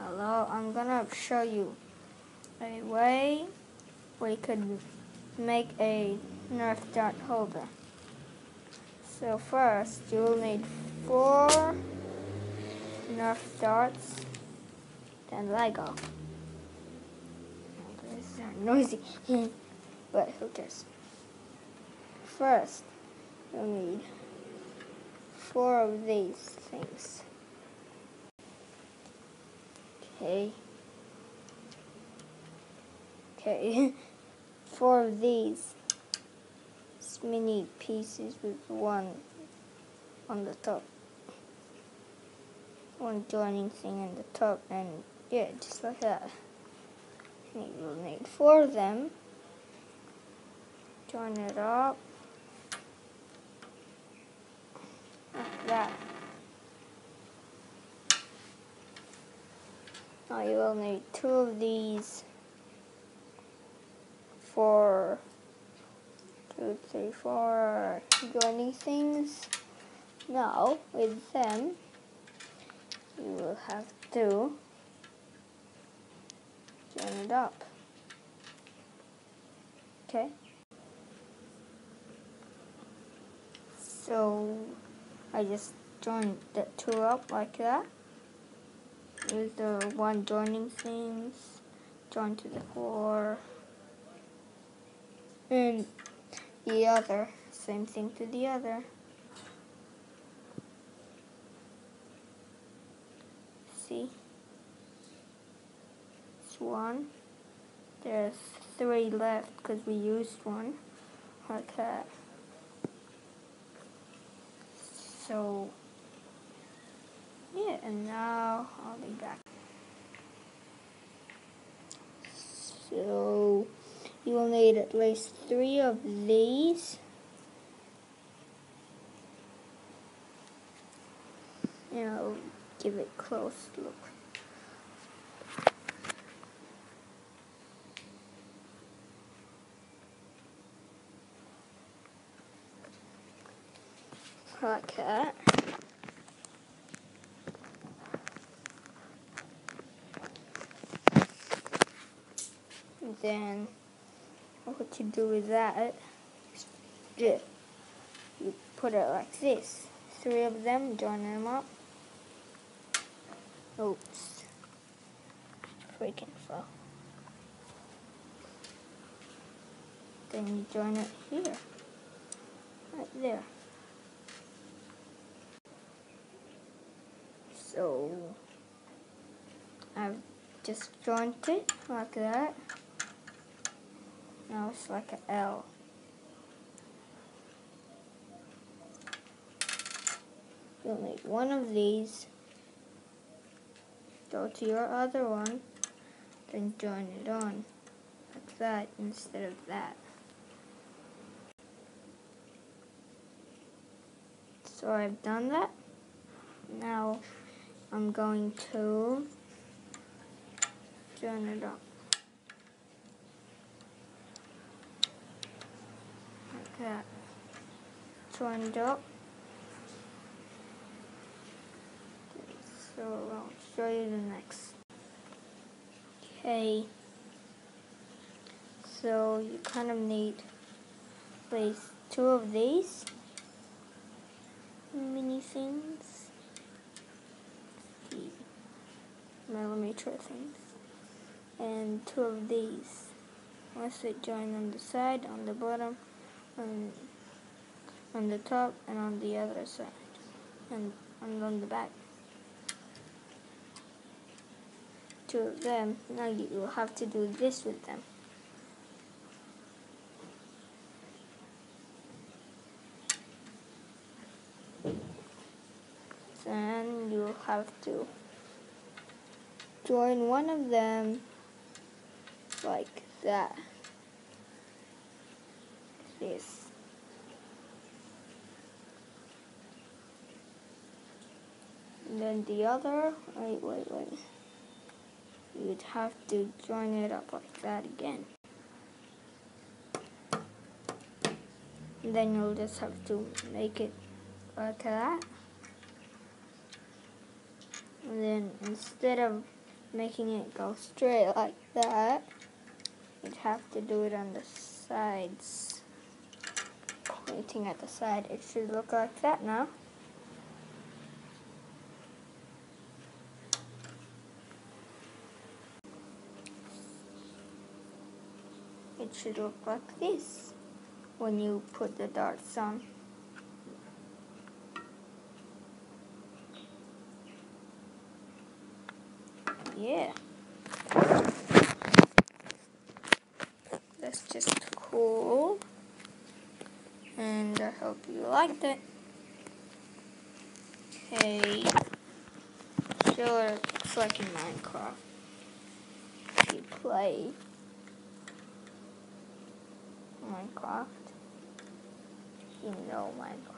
Hello, I'm gonna show you a way we could make a Nerf dart holder. So first, you will need 4 Nerf darts, then Lego. These are noisy, but who cares? First, you'll need 4 of these things. Okay, 4 of these mini pieces with one on the top, one joining thing in the top, and yeah, just like that. You will need 4 of them. Join it up like that. Now you will need 2 of these for 4 joining things. Now with them, you will have to join it up. Okay. So I just joined the 2 up like that. Use the 1 joining things, join to the 4, and the other, same thing to the other. See? It's 1. There's 3 left because we used 1, like that. So, yeah, and now I'll be back. So, you will need at least 3 of these. And I'll give it a close look. Like that. And then what you do with that, you put it like this. 3 of them, join them up. Oops. Freaking fell. Then you join it here. Right there. So I've just joined it like that. Now it's like an L. You'll need 1 of these. Go to your other one, then join it on like that instead of that. So I've done that. Now I'm going to join it up like that. Join it up. So I'll show you the next. Okay. So you kind of need at least 2 of these mini things, the millimeter things, and 2 of these. Once they join on the side, on the bottom, on the top, and on the other side, and on the back. 2 of them. Now you will have to do this with them. Then you will have to join 1 of them like that. This. And then the other, wait. You'd have to join it up like that again. And then you'll just have to make it like that. And then instead of making it go straight like that, you'd have to do it on the sides. Pointing at the side, it should look like that now. It should look like this when you put the darts on. Yeah. That's just cool. And I hope you liked it. Okay. Sure, looks like in Minecraft. If you play Minecraft, you know Minecraft.